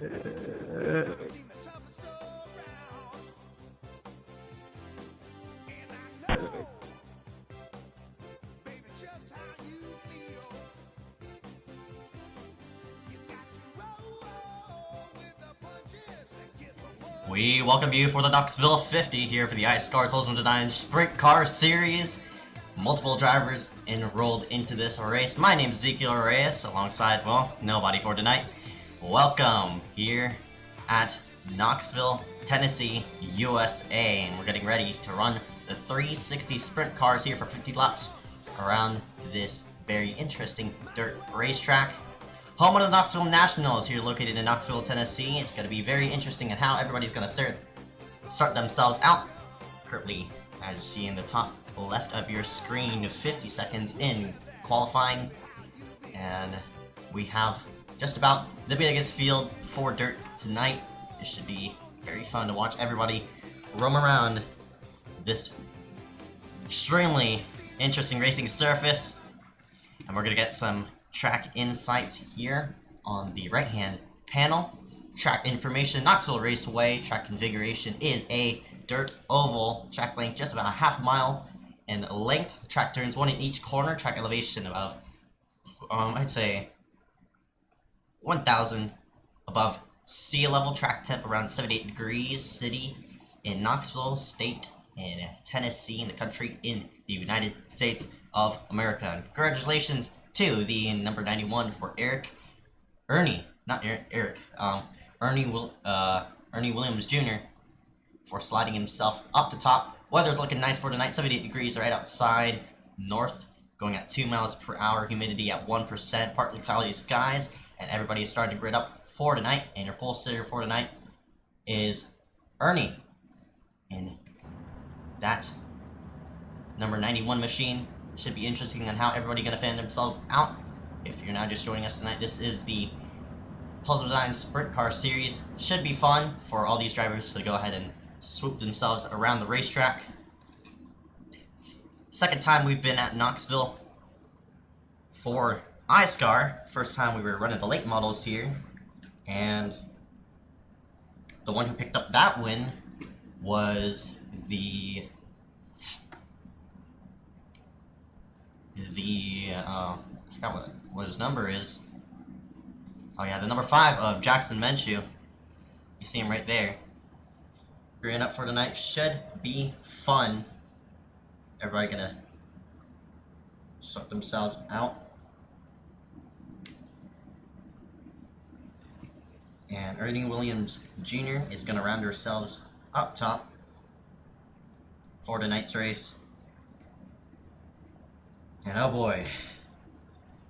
We welcome you for the Knoxville 50 here for the iSCAR 2009 Sprint Car Series. Multiple drivers enrolled into this race. My name is Ezekiel Reyes, alongside, well, nobody for tonight. Welcome here at Knoxville, Tennessee, USA, and we're getting ready to run the 360 sprint cars here for 50 laps around this very interesting dirt racetrack. Home of the Knoxville Nationals, here located in Knoxville, Tennessee. It's going to be very interesting in how everybody's going to start themselves out. Currently, as you see in the top left of your screen, 50 seconds in qualifying. And we have just about the biggest field for dirt tonight. It should be very fun to watch everybody roam around this extremely interesting racing surface. And we're going to get some track insights here on the right hand panel. Track information: Knoxville Raceway. Track configuration is a dirt oval. Track length just about a half mile in length. Track turns one in each corner. Track elevation above I'd say 1,000 above sea level. Track temp around 78 degrees. City in Knoxville, state in Tennessee, in the country in the United States of America. And congratulations to the number 91 for Ernie Williams Jr. for sliding himself up the top. Weather's looking nice for tonight. 78 degrees right outside. North going at 2 miles per hour. Humidity at 1%. Partly cloudy skies, and everybody is starting to grid up for tonight. And your pole sitter for tonight is Ernie, and that number 91 machine. Should be interesting on how everybody gonna fan themselves out. If you're now just joining us tonight, this is the 2009 Sprint Car Series. Should be fun for all these drivers to go ahead and swoop themselves around the racetrack. Second time we've been at Knoxville for iSCAR. First time we were running the late models here, and the one who picked up that win was the I forgot what his number is. Oh yeah, the number 5 of Jackson Minshew. You see him right there. Gearing up for tonight. Should be fun. Everybody gonna suck themselves out. And Ernie Williams Jr. is gonna round ourselves up top for tonight's race. And oh boy,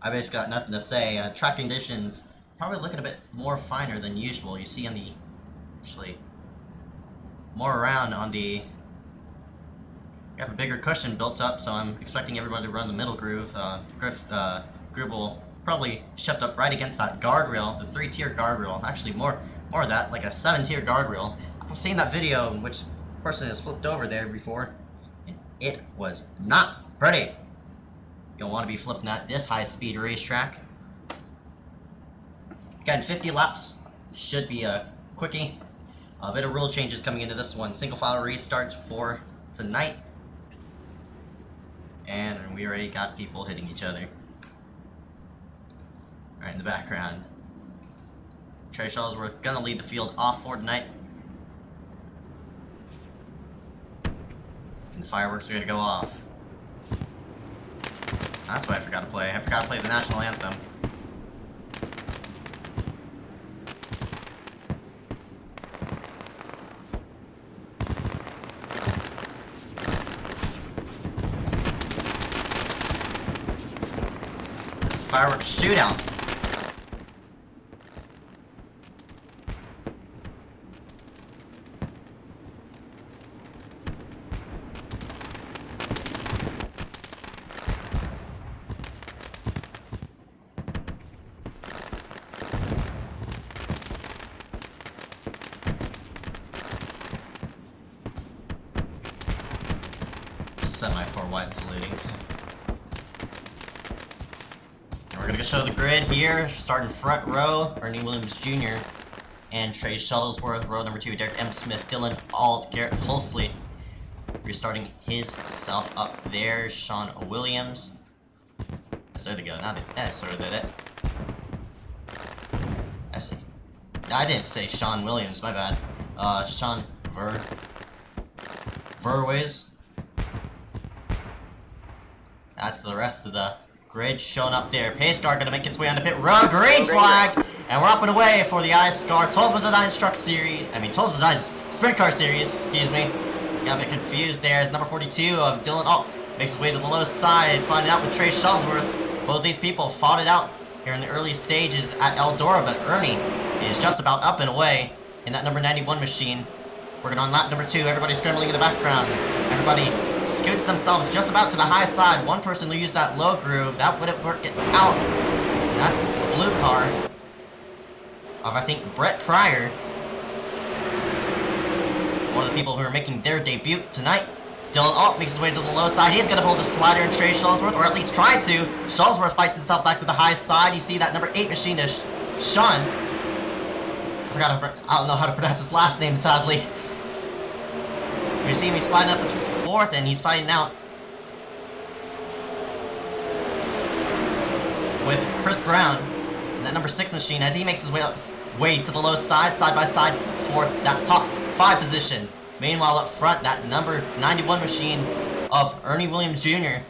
I basically got nothing to say. Track conditions probably looking a bit more finer than usual. You see on the, actually, more around on the, we have a bigger cushion built up, so I'm expecting everybody to run the middle groove. Groove will probably shift up right against that guardrail, the 3-tier guardrail. Actually, more of that, like a 7-tier guardrail. I've seen that video in which person has flipped over there before, and it was not pretty. You don't want to be flipping at this high-speed racetrack. Again, 50 laps should be a quickie. A bit of rule changes coming into this one. Single file restarts for tonight, and we already got people hitting each other. Right in the background, Trey Shuttlesworth gonna lead the field off for tonight, and the fireworks are gonna go off. That's what I forgot to play. I forgot to play the national anthem. There's a fireworks shootout. Semi-4 wide saluting. And we're gonna show the grid here, starting front row, Ernie Williams Jr. and Trey Shuttlesworth. Row number 2, Derek M. Smith, Dylan Alt, Garrett Hulsley. Restarting his self up there. Sean Williams. There they go. Now that sort of did it. Actually, I didn't say Sean Williams. My bad. Sean Verways. That's the rest of the grid showing up there. Pace car gonna make its way on the pit road. Green flag, and we're up and away for the iSCAR Tolsma Designs Truck Series. Tolsma Designs Sprint Car Series. Excuse me. Got a bit confused there as number 42 of Dylan Alt makes his way to the low side, finding out with Trey Shuttlesworth. Both these people fought it out here in the early stages at Eldora, but Ernie is just about up and away in that number 91 machine. Working on lap number 2, everybody scrambling in the background. Everybody scoots themselves just about to the high side. One person will use that low groove. That wouldn't work it out. And that's the blue car of, I think, Brett Pryor. One of the people who are making their debut tonight. Dylan Alt makes his way to the low side. He's going to pull the slider and Trey Shuttlesworth, or at least try to. Shuttlesworth fights himself back to the high side. You see that number 8 machine is Sean. I don't know how to pronounce his last name, sadly. You see me sliding up to 4th, and he's fighting out with Chris Brown in that number 6 machine as he makes his way to the low side by side for that top 5 position. Meanwhile, up front, that number 91 machine of Ernie Williams Jr.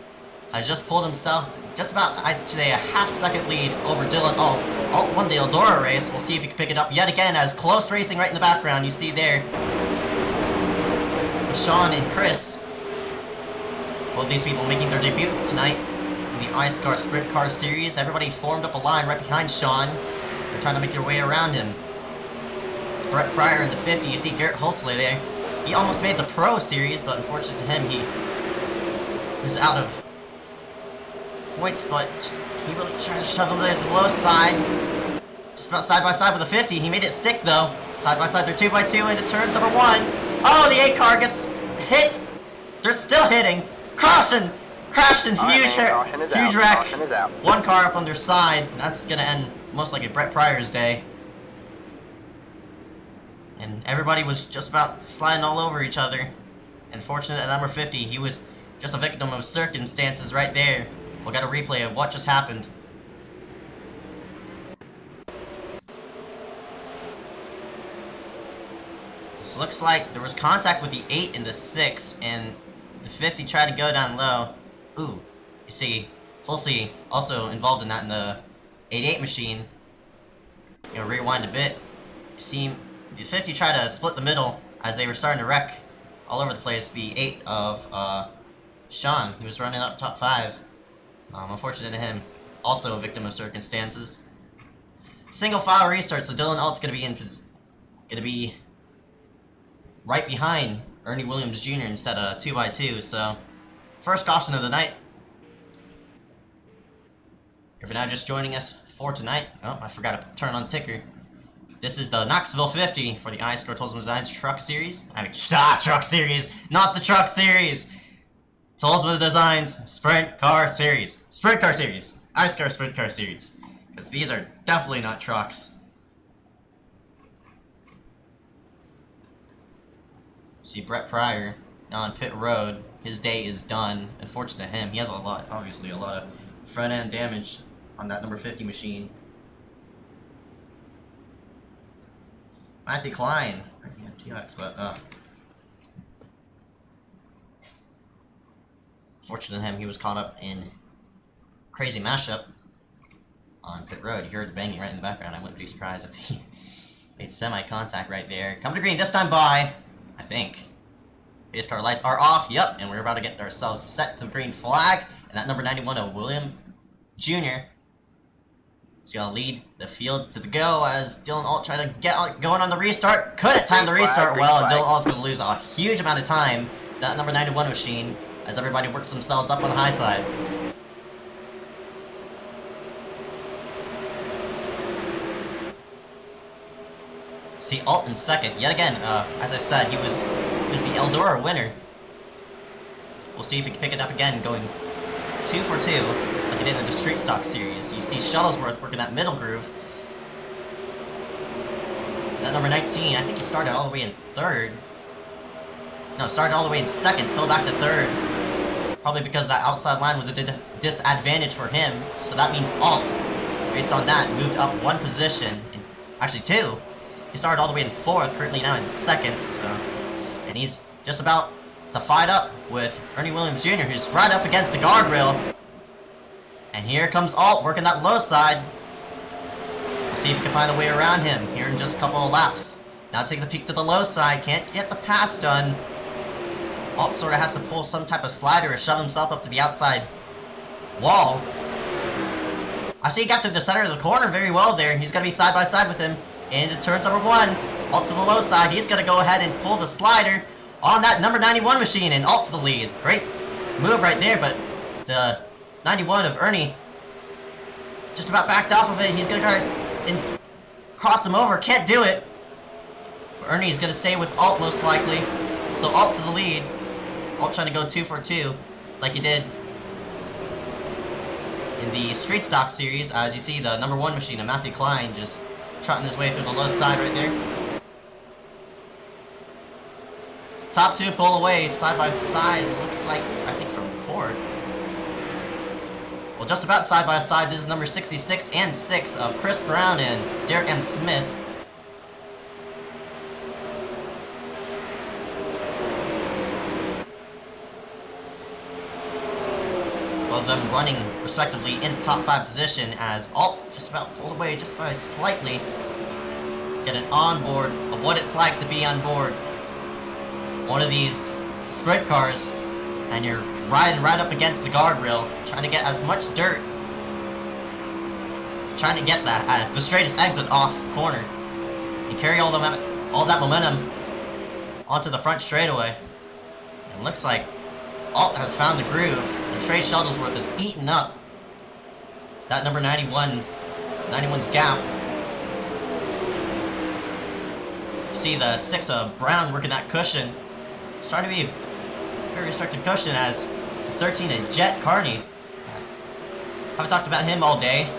has just pulled himself just about, I'd say, a half-second lead over Dylan Alt. Alt won the Eldora race. We'll see if he can pick it up yet again as close racing right in the background. You see there Sean and Chris. Both these people making their debut tonight in the iSCAR Sprint Car Series. Everybody formed up a line right behind Sean. They're trying to make their way around him. It's Brett Pryor in the 50. You see Garrett Hulsley there. He almost made the Pro Series, but unfortunately to him, he was out of points, but he really tried to shove him to the low side. Just about side by side with the 50. He made it stick though. Side by side, they're 2x2 into turns number 1. Oh, the 8 car gets hit. They're still hitting. Crashed and huge wreck. 1 car up on their side. That's gonna end most likely Brett Pryor's day. And everybody was just about sliding all over each other. Unfortunately, at number 50, he was just a victim of circumstances right there. We'll get a replay of what just happened. This looks like there was contact with the 8 and the 6, and the 50 tried to go down low. Ooh, you see, Hulsey also involved in that in the 88 machine. You know, rewind a bit. You see, the 50 tried to split the middle as they were starting to wreck all over the place. The 8 of Sean, who was running up top 5. Unfortunate to him, also a victim of circumstances. Single file restart, so Dylan Alt's gonna be right behind Ernie Williams Jr. instead of 2x2. So, first caution of the night. If you're now just joining us for tonight, oh, I forgot to turn on ticker. This is the Knoxville 50 for the iSCAR Tolsma Designs Truck Series. Truck Series, not the Truck Series. Tolsma Designs Sprint Car Series. Sprint Car Series. iSCAR Sprint Car Series. Because these are definitely not trucks. See Brett Pryor now on pit road. His day is done. Unfortunate to him, he has obviously a lot of front end damage on that number 50 machine. Matthew Klein. TX, but fortunate to him, he was caught up in crazy mashup on pit road. You heard the banging right in the background. I wouldn't be surprised if he made semi-contact right there. Coming to green this time by, I think. Base car lights are off. Yep, and we're about to get ourselves set to the green flag. And that number 91 of William Jr. is going to lead the field to the go as Dylan Alt tried to get going on the restart. Couldn't time the restart well, and Dylan Alt's going to lose a huge amount of time. That number 91 machine as everybody works themselves up on the high side. See Alt in second. Yet again, as I said, he was the Eldora winner. We'll see if he can pick it up again, going 2 for 2, like he did in the Street Stock Series. You see Shuttlesworth working that middle groove. That number 19, I think he started all the way in third. No, started all the way in second, fell back to third. Probably because that outside line was a disadvantage for him. So that means Alt, based on that, moved up one position. Actually two. He started all the way in fourth, currently now in second. So, and he's just about to fight up with Ernie Williams Jr., who's right up against the guardrail. And here comes Alt, working that low side. We'll see if he can find a way around him here in just a couple of laps. Now takes a peek to the low side, can't get the pass done. Alt sort of has to pull some type of slider or shove himself up to the outside wall. I see he got to the center of the corner very well there. He's going to be side by side with him into turn number 1. Alt to the low side. He's going to go ahead and pull the slider on that number 91 machine and Alt to the lead. Great move right there, but the 91 of Ernie just about backed off of it. He's going to try and cross him over. Can't do it. Ernie's going to stay with Alt most likely. So Alt to the lead. Alt trying to go 2 for 2 like he did in the Street Stock series. As you see, the number 1 machine of Matthew Klein just trotting his way through the low side right there. Top 2 pull away side by side. It looks like, I think, from 4th. Well, just about side by side. This is number 66 and 6 of Chris Brown and Derek M. Smith. Both of them running respectively in the top 5 position as Alt just about pulled away just by slightly. Get an onboard of what it's like to be on board one of these sprint cars, and you're riding right up against the guardrail, trying to get as much dirt, trying to get that the straightest exit off the corner, and carry all that momentum onto the front straightaway. It looks like Alt has found the groove, and Trey Shuttlesworth is eating up that number 91's gap. See the 6 of Brown working that cushion. Starting to be a very restricted cushion as the 13 of Jet Carney. Haven't talked about him all day.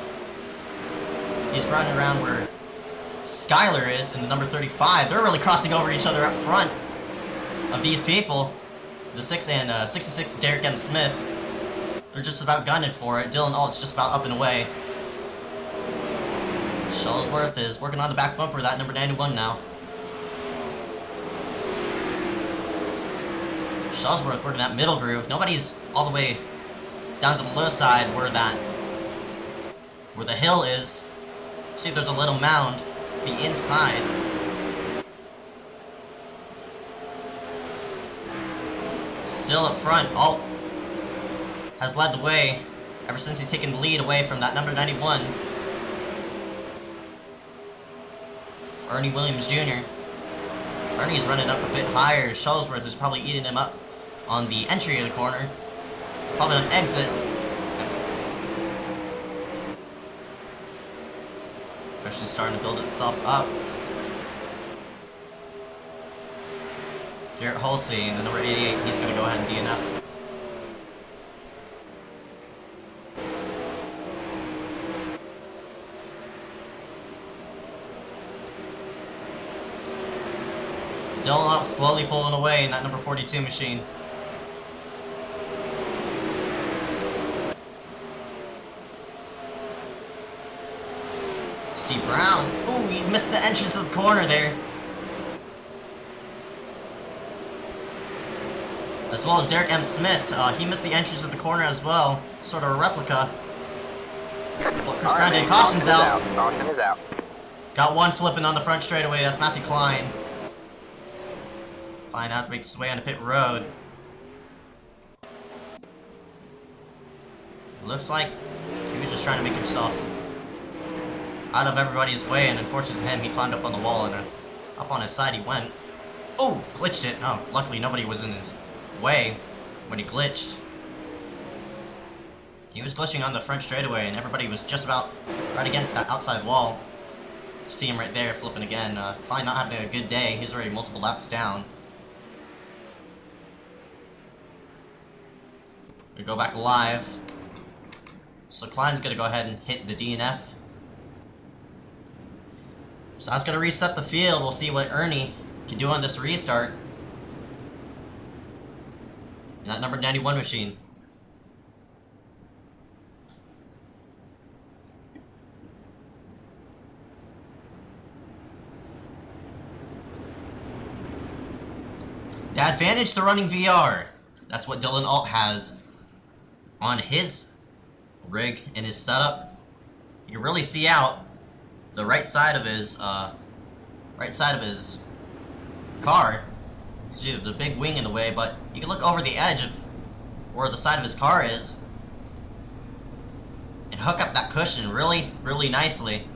He's running around where Skyler is in the number 35. They're really crossing over each other up front of these people. The 6 and 66 Derek M. Smith. They're just about gunning for it. Dylan Alt's just about up and away. Shuttlesworth is working on the back bumper of that number 91 now. Shuttlesworth working that middle groove. Nobody's all the way down to the low side where the hill is. See, there's a little mound to the inside. Still up front, Alt has led the way ever since he's taken the lead away from that number 91. Ernie Williams Jr. Ernie's running up a bit higher. Shuttlesworth is probably eating him up on the entry of the corner. Probably on exit. Cushion's starting to build itself up. Garrett Halsey, the number 88, he's going to go ahead and DNF. Dylan Alt slowly pulling away in that number 42 machine. See Brown. Ooh, he missed the entrance of the corner there. As well as Derek M. Smith. He missed the entrance of the corner as well. Sort of a replica. Well, Chris Brown did. Caution's out. Caution is out. Got one flipping on the front straightaway. That's Matthew Klein. Klein have to make his way onto pit road. Looks like he was just trying to make himself out of everybody's way, and unfortunately for him, he climbed up on the wall and up on his side he went. Oh, glitched it. Oh, luckily nobody was in his way when he glitched. He was glitching on the front straightaway, and everybody was just about right against that outside wall. See him right there flipping again. Klein not having a good day. He's already multiple laps down. We go back live. So Klein's gonna go ahead and hit the DNF. So that's gonna reset the field. We'll see what Ernie can do on this restart. In that number 91 machine. The advantage to running VR. That's what Dylan Alt has on his rig and his setup. You can really see out the right side of his car. See the big wing in the way, but you can look over the edge of where the side of his car is and hook up that cushion really, really nicely.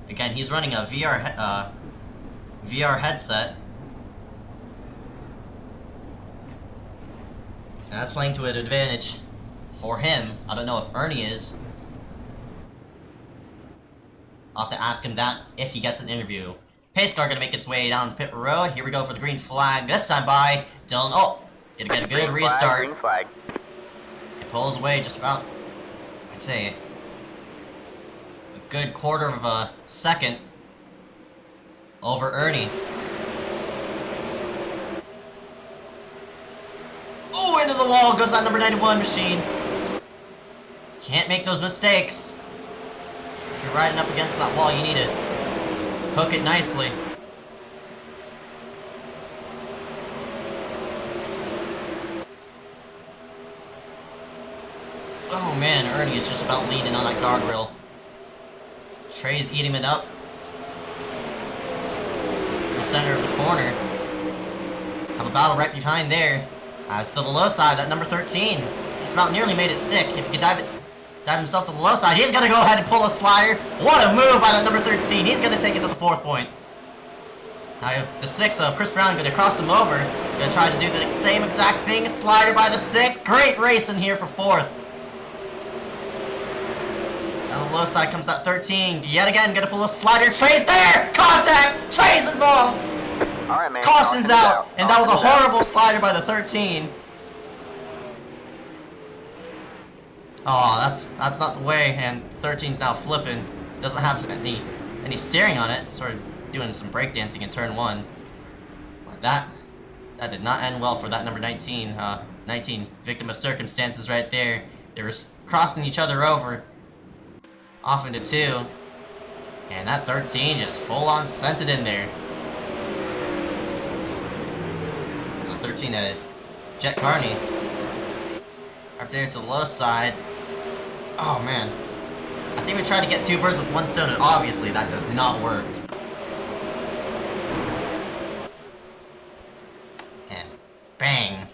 Again, he's running a VR headset. And that's playing to an advantage for him. I don't know if Ernie is. I'll have to ask him that if he gets an interview. Pace car gonna make its way down the pit road. Here we go for the green flag. This time by Dylan. Oh, gonna get a good restart. Green flag. It pulls away just about, I'd say, a good quarter of a second over Ernie. Ooh, into the wall goes that number 91 machine. Can't make those mistakes. If you're riding up against that wall, you need to hook it nicely. Oh man, Ernie is just about leaning on that guardrail. Trey's eating it up. In the center of the corner. Have a battle right behind there. It's to the low side, that number 13. Just about nearly made it stick. If he could dive himself to the low side, he's gonna go ahead and pull a slider. What a move by that number 13. He's gonna take it to the 4th point. Now the 6 of Chris Brown gonna cross him over. Gonna try to do the same exact thing. Slider by the 6. Great racing here for 4th. Down the low side comes that 13. Yet again, gonna pull a slider. Trey's there! Contact! Trey's involved! Alright, man. Caution's out! And that was a horrible slider by the 13. Oh, that's not the way, and 13's now flipping. Doesn't have any steering on it. Sort of doing some breakdancing in turn 1. But that did not end well for that number 19. 19, victim of circumstances right there. They were crossing each other over. Off into 2. And that 13 just full on sent it in there. 13 Jet Carney. Up there to the low side. Oh man. I think we tried to get 2 birds with 1 stone, and obviously that does not work. And bang.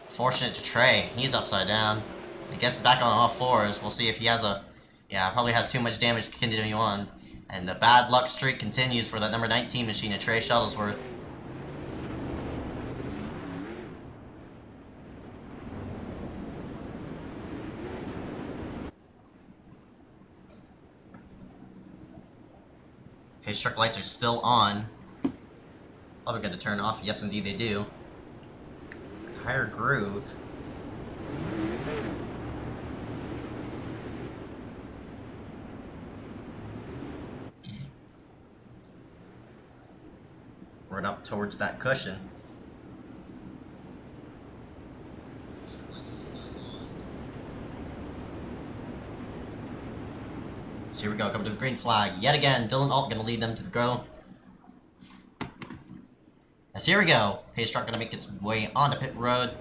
Fortunate to Trey. He's upside down. I guess back on all 4s. We'll see if he has a... Yeah, probably has too much damage to continue on. And the bad luck streak continues for that number 19 machine of Trey Shuttlesworth. Pace truck lights are still on. Probably going to turn off. Yes, indeed they do. Higher groove. Right up towards that cushion. So here we go, coming to the green flag. Yet again, Dylan Alt gonna lead them to the go. As here we go. Pace truck gonna make its way onto pit road.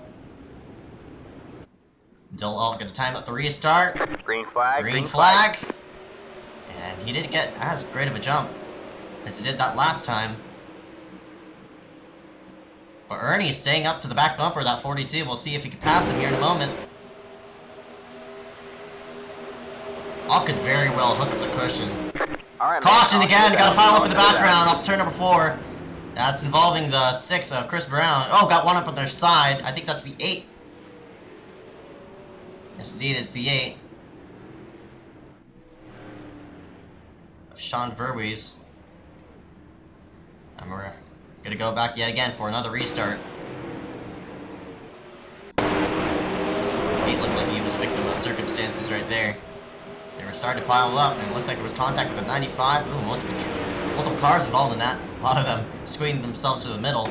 Dylan Alt gonna time up the restart. Green flag. Green flag. And he didn't get as great of a jump as he did that last time. But Ernie is staying up to the back bumper of that 42. We'll see if he can pass him here in a moment. Alt could very well hook up the cushion. Alright, Caution again, gotta pile up in the background off turn number 4. That's involving the 6 of Chris Brown. Oh, got 1 up on their side. I think that's the 8. Yes, indeed, it's the 8. Of Sean Verwees. And we're gonna go back yet again for another restart. 8 looked like he was a victim of circumstances right there. They were starting to pile up, and it looks like there was contact with the 95. Ooh, multiple cars involved in that. A lot of them squeezing themselves to the middle.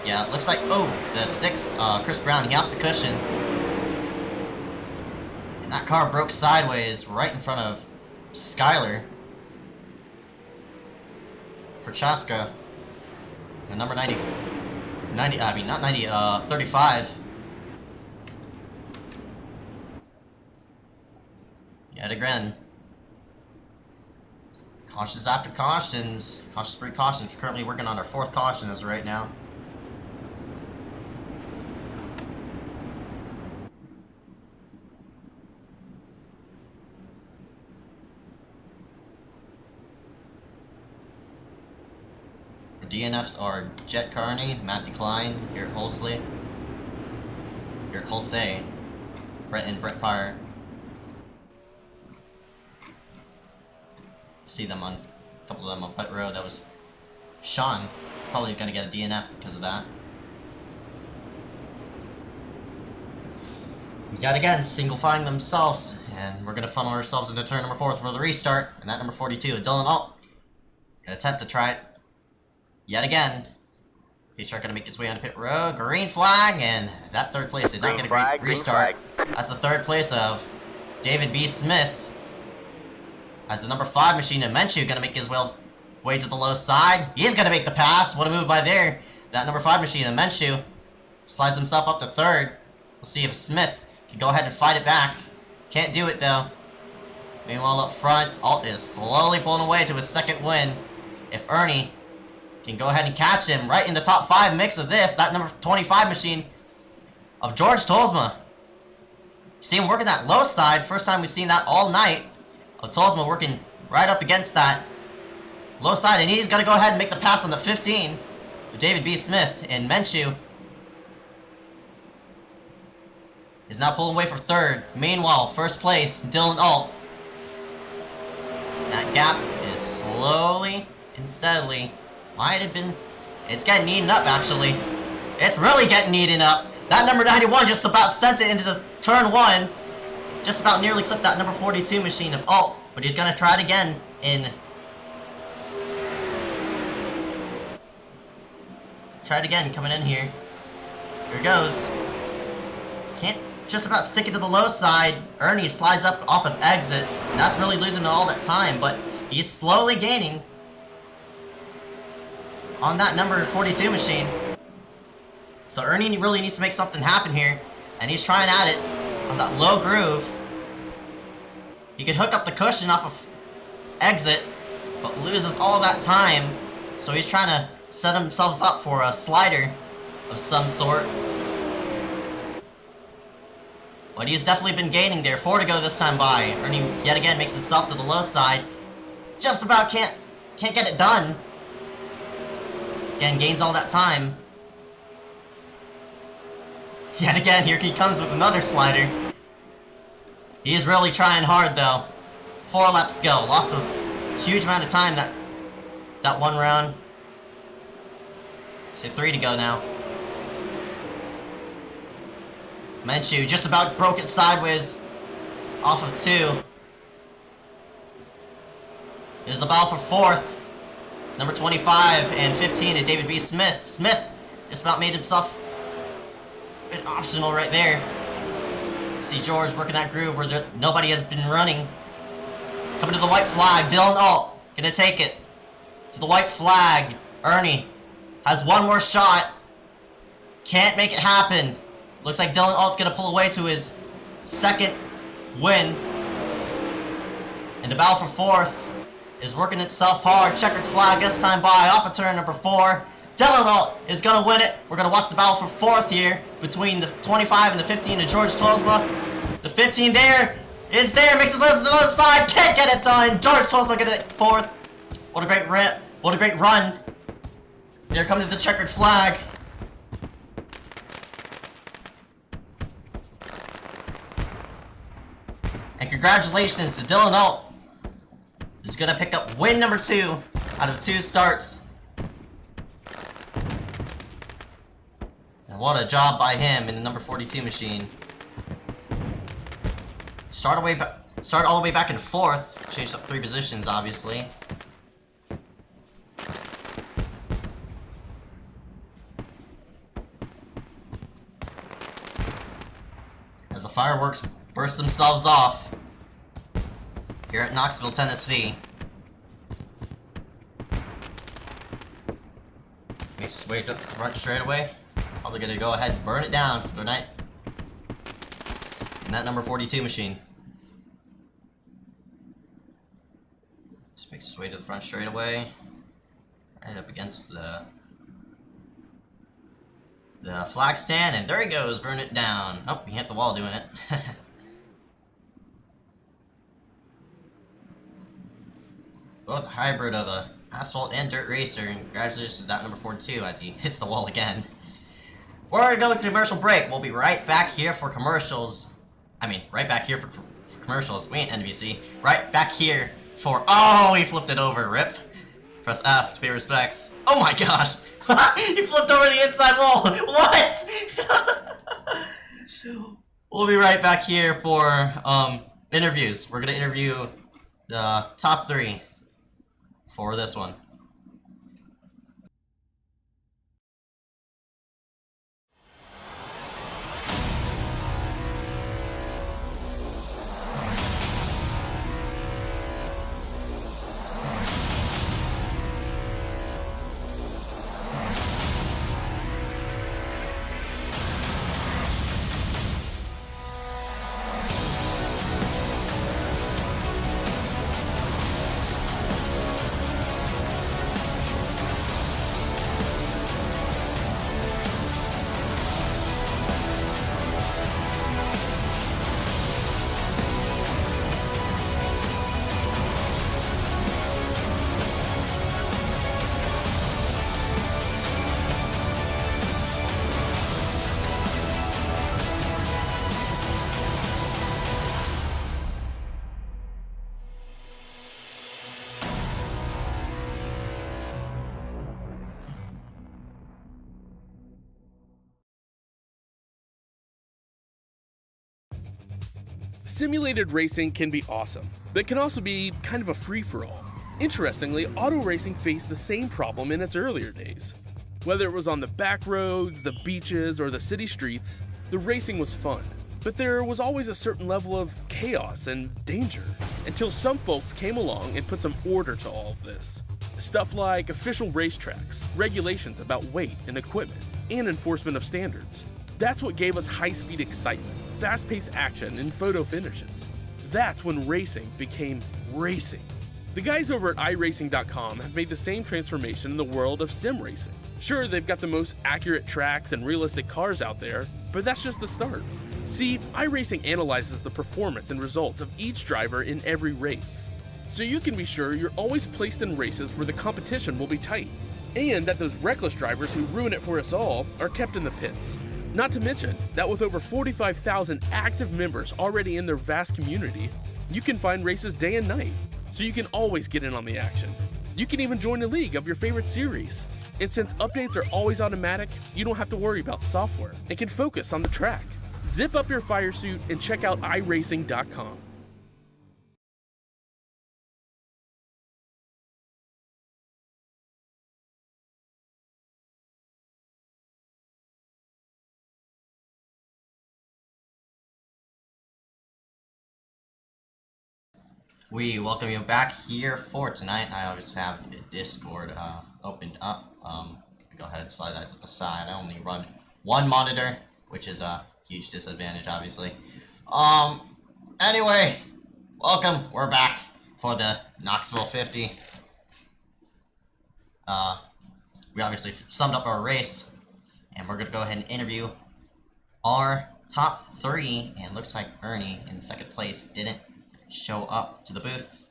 Yeah, it looks like, oh, the 6, Chris Brown, he hopped the cushion. And that car broke sideways right in front of Skyler. Prochaska. And number 35. Yet again. Cautions after cautions. Cautions precautions. We're currently working on our 4th caution as of right now. DNFs are Jet Carney, Matthew Klein, Garrett Holsey, Brett Pryor. See them on, a couple of them on pit road. That was Sean, probably gonna get a DNF because of that. Yet again, single-flying themselves, and we're gonna funnel ourselves into turn number 4 for the restart, and that number 42, Dylan Alt, gonna attempt to try it. Yet again, H-Shark gonna make its way onto pit road. Green flag, and that 3rd place did not get a restart. That's the 3rd place of David B. Smith. As the number 5 machine of Menchu gonna make his way to the low side. He's gonna make the pass. What a move by there. That number 5 machine of Menchu slides himself up to 3rd. We'll see if Smith can go ahead and fight it back. Can't do it though. Meanwhile up front, Alt is slowly pulling away to his 2nd win. If Ernie can go ahead and catch him right in the top 5 mix of this, that number 25 machine of George Tolsma. You see him working that low side, first time we've seen that all night, of Tolsma working right up against that low side, and he's going to go ahead and make the pass on the 15 with David B. Smith, and Menchu is now pulling away for 3rd. Meanwhile, 1st place, Dylan Alt. That gap is slowly and steadily it's getting eaten up, actually. It's really getting eaten up. That number 91 just about sent it into the turn 1. Just about nearly clipped that number 42 machine of Alt. But he's going to try it again Try it again, coming in here. Here goes. Can't just about stick it to the low side. Ernie slides up off of exit. That's really losing all that time, but he's slowly gaining on that number 42 machine. So Ernie really needs to make something happen here, and he's trying at it on that low groove. He could hook up the cushion off of exit, but loses all that time. So he's trying to set himself up for a slider of some sort. But he's definitely been gaining there. 4 to go this time by. Ernie yet again makes himself to the low side. Just about can't get it done. Again, gains all that time. Yet again, here he comes with another slider. He's really trying hard, though. 4 laps to go. Lost a huge amount of time that one round. So 3 to go now. Menchu just about broke it sideways off of 2. Here's the battle for 4th. Number 25 and 15 to David B. Smith. Smith just about made himself a bit optional right there. See George working that groove where nobody has been running. Coming to the white flag. Dylan Alt gonna take it to the white flag. Ernie has one more shot. Can't make it happen. Looks like Dylan Alt's gonna pull away to his 2nd win. And the battle for 4th is working itself hard. Checkered flag this time by off of turn number 4. Dylan Alt is gonna win it. We're gonna watch the battle for 4th here between the 25 and the 15 to George Tolsma. The 15 is there, makes it to the other side, can't get it done. George Tolsma get it 4th. What a great run. They're coming to the checkered flag. And congratulations to Dylan Alt, who's gonna pick up win number 2 out of 2 starts. And what a job by him in the number 42 machine. start all the way back in 4th. Changed up 3 positions, obviously. As the fireworks burst themselves off here at Knoxville, Tennessee. Makes its way up the front straightaway. Probably gonna go ahead and burn it down for the night. And that number 42 machine. Just makes its way to the front straightaway. Right up against the flag stand, and there he goes, burn it down. Oh, he hit the wall doing it. Both a hybrid of a asphalt and dirt racer, and congratulations to that number 42 as he hits the wall again. We're gonna go to commercial break. We'll be right back here for commercials. Right back here for commercials. We ain't NBC. Right back here for... Oh, he flipped it over. Rip. Press F to pay respects. Oh my gosh. He flipped over the inside wall. What? We'll be right back here for interviews. We're gonna interview the top 3 for this one. Simulated racing can be awesome, but can also be kind of a free-for-all. Interestingly, auto racing faced the same problem in its earlier days. Whether it was on the back roads, the beaches, or the city streets, the racing was fun. But there was always a certain level of chaos and danger, until some folks came along and put some order to all of this. Stuff like official racetracks, regulations about weight and equipment, and enforcement of standards. That's what gave us high-speed excitement, fast-paced action, and photo finishes. That's when racing became racing. The guys over at iRacing.com have made the same transformation in the world of sim racing. Sure, they've got the most accurate tracks and realistic cars out there, but that's just the start. See, iRacing analyzes the performance and results of each driver in every race, so you can be sure you're always placed in races where the competition will be tight, and that those reckless drivers who ruin it for us all are kept in the pits. Not to mention that with over 45,000 active members already in their vast community, you can find races day and night, so you can always get in on the action. You can even join a league of your favorite series. And since updates are always automatic, you don't have to worry about software and can focus on the track. Zip up your fire suit and check out iRacing.com. We welcome you back here for tonight. I always have the Discord opened up. Go ahead and slide that to the side. I only run one monitor, which is a huge disadvantage, obviously. Anyway, welcome. We're back for the Knoxville 50. We obviously summed up our race, and we're gonna go ahead and interview our top 3. And looks like Ernie in 2nd place didn't show up to the booth,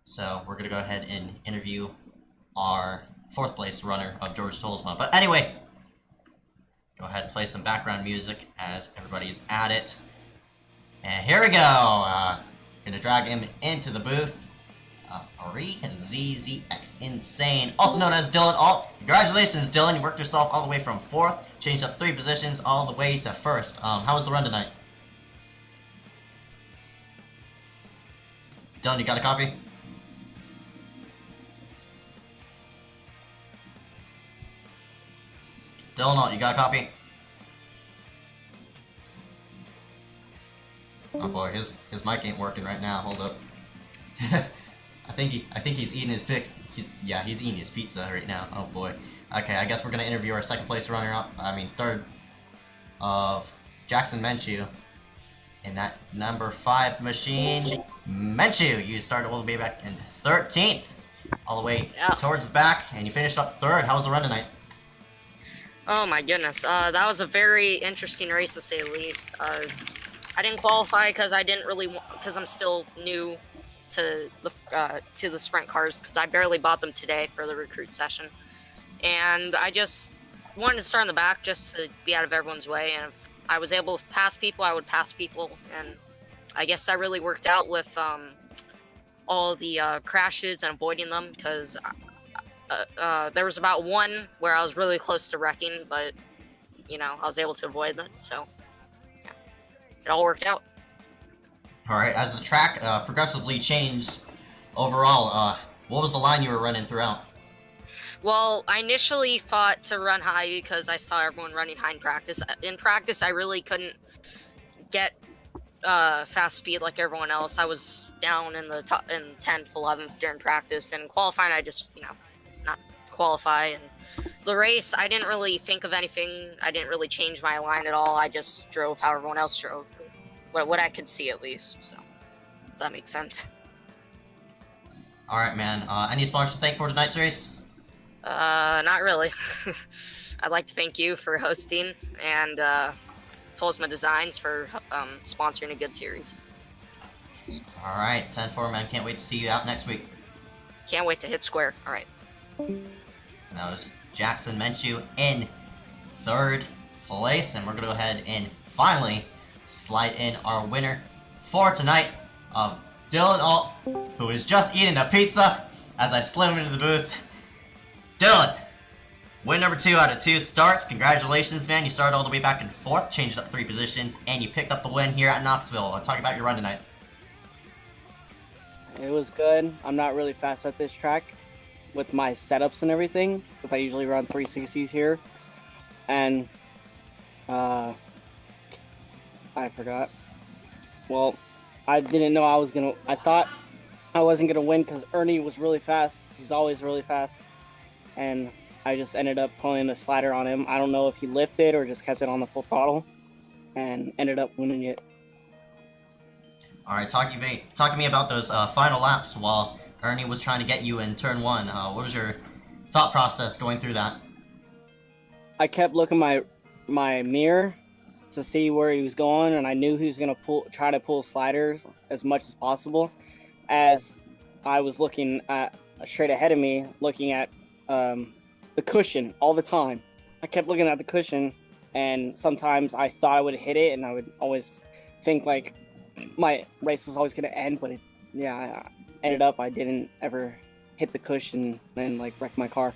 so we're gonna go ahead and interview our 4th place runner of George Tolsma. But anyway, go ahead and play some background music as everybody's at it. And here we go. Gonna drag him into the booth. ZZX Insane, also known as Dylan Alt. Congratulations, Dylan. You worked yourself all the way from 4th, changed up 3 positions all the way to 1st. How was the run tonight? Dylan, you got a copy? Dylan, you got a copy? Oh boy, his mic ain't working right now. Hold up. I think he's eating his he's eating his pizza right now. Oh boy. Okay, I guess we're gonna interview our second place runner-up. Third of Jackson Menchu. In that number 5 machine, Menchu, you started all the way back in 13th, all the way towards the back, and you finished up 3rd. How was the run tonight? Oh my goodness, that was a very interesting race to say the least. I didn't qualify because because I'm still new to the sprint cars, because I barely bought them today for the recruit session, and I just wanted to start in the back just to be out of everyone's way, and if I was able to pass people, I would pass people, and I guess that really worked out with all the crashes and avoiding them, because there was about one where I was really close to wrecking, but I was able to avoid it, so yeah, it all worked out. Alright, as the track progressively changed overall, what was the line you were running throughout? Well, I initially thought to run high because I saw everyone running high in practice. In practice, I really couldn't get fast speed like everyone else. I was down in the top, in 10th, 11th during practice, and qualifying, I just, not qualify. And the race, I didn't really think of anything. I didn't really change my line at all. I just drove how everyone else drove, what I could see at least. So, if that makes sense. All right, man. Any sponsors to thank for tonight's race? Not really. I'd like to thank you for hosting, and Tolsma Designs for sponsoring a good series. All right, 10-4, man. Can't wait to see you out next week. Can't wait to hit square. All right. That was Jackson Menchu in 3rd place, and we're going to go ahead and finally slide in our winner for tonight of Dylan Alt, who is just eating a pizza as I slim into the booth. Dylan, win number 2 out of 2 starts. Congratulations, man. You started all the way back in 4th, changed up 3 positions, and you picked up the win here at Knoxville. Talk about your run tonight. It was good. I'm not really fast at this track with my setups and everything, because I usually run 360s here. And, I forgot. Well, I didn't know I thought I wasn't gonna win because Ernie was really fast. He's always really fast. And I just ended up pulling a slider on him. I don't know if he lifted or just kept it on the full throttle, and ended up winning it. All right, talk to me about those final laps while Ernie was trying to get you in turn 1. What was your thought process going through that? I kept looking my mirror to see where he was going, and I knew he was gonna try to pull sliders as much as possible. As I was looking at straight ahead of me, looking at the cushion all the time. I kept looking at the cushion, and sometimes I thought I would hit it, and I would always think like my race was always going to end, but I ended up I didn't ever hit the cushion and like wreck my car.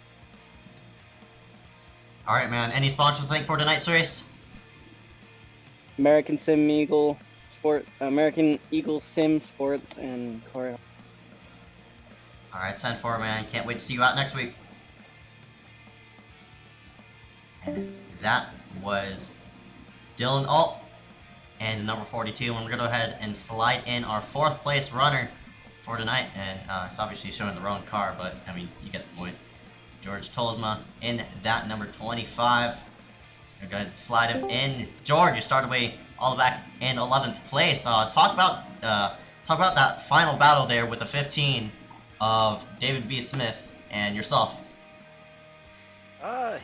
All right, man. Any sponsors to thank for tonight's race? American Eagle Sim Sports, and Korea. All right, 10-4, man. Can't wait to see you out next week. And that was Dylan Alt and number 42. And we're going to go ahead and slide in our 4th place runner for tonight. And it's obviously showing the wrong car, but I mean, you get the point. George Tolsma in that number 25. We're going to slide him in. George, you started away all the way back in 11th place. Talk about that final battle there with the 15 of David B. Smith and yourself. I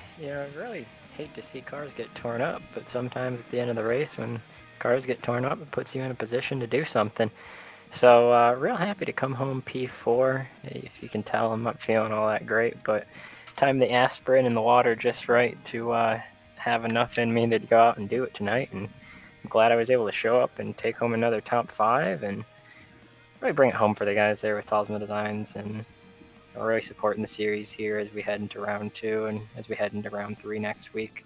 really hate to see cars get torn up, but sometimes at the end of the race when cars get torn up, it puts you in a position to do something. So, real happy to come home P4. If you can tell, I'm not feeling all that great, but timed the aspirin and the water just right to have enough in me to go out and do it tonight, and I'm glad I was able to show up and take home another top 5, and really bring it home for the guys there with Tolsma Designs, and we're really supporting the series here as we head into round 2 and as we head into round 3 next week.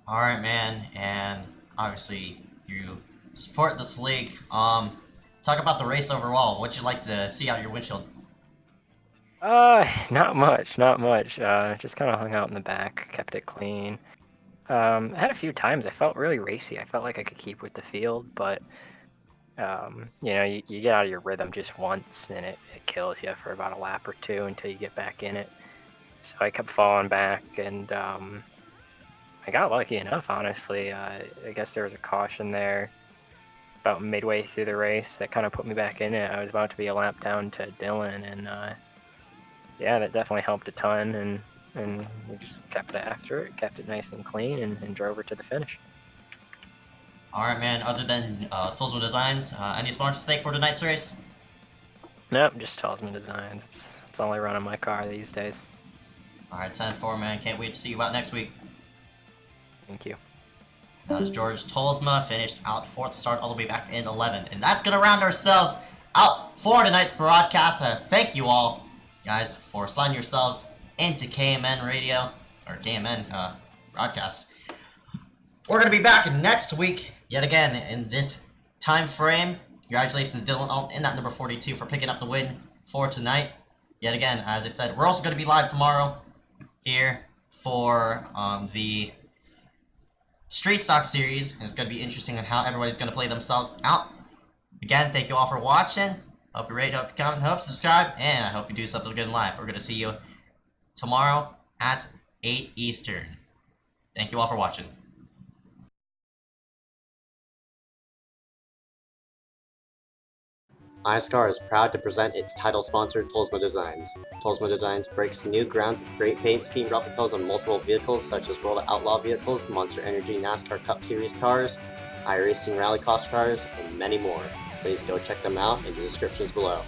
All right, man, and obviously you support this league. Talk talk about the race overall. What'd you like to see out of your windshield? Not much, not much. Just kind of hung out in the back, kept it clean. I had a few times I felt really racy. I felt like I could keep with the field, but you know, you get out of your rhythm just once, and it kills you for about a lap or two until you get back in it. So I kept falling back, and I got lucky enough, honestly. I guess there was a caution there about midway through the race that kind of put me back in it. I was about to be a lap down to Dylan, and yeah, that definitely helped a ton, and we just kept it after it, kept it nice and clean, and drove her to the finish. Alright, man, other than Tolsma Designs, any sponsors to thank for tonight's race? Nope, just Talisman Designs. It's all I run on my car these days. Alright, 10-4, man. Can't wait to see you out next week. Thank you. That was George Tolsma, finished out 4th, start all the way back in 11th. And that's going to round ourselves out for tonight's broadcast. Thank you all, guys, for sliding yourselves into KMN Radio, or KMN broadcast. We're going to be back next week, yet again, in this time frame. Congratulations to Dylan Alt in that number 42 for picking up the win for tonight. Yet again, as I said, we're also going to be live tomorrow here for the Street Stock Series, and it's going to be interesting on how everybody's going to play themselves out. Again, thank you all for watching. Hope you rate, hope you comment, hope you subscribe, and I hope you do something good in life. We're going to see you tomorrow at 8 Eastern. Thank you all for watching. iSCAR is proud to present its title sponsor, Tolsma Designs. Tolsma Designs breaks new ground with great paint scheme replicas on multiple vehicles such as World of Outlaw vehicles, Monster Energy NASCAR Cup Series cars, iRacing Rally Cross cars, and many more. Please go check them out in the descriptions below.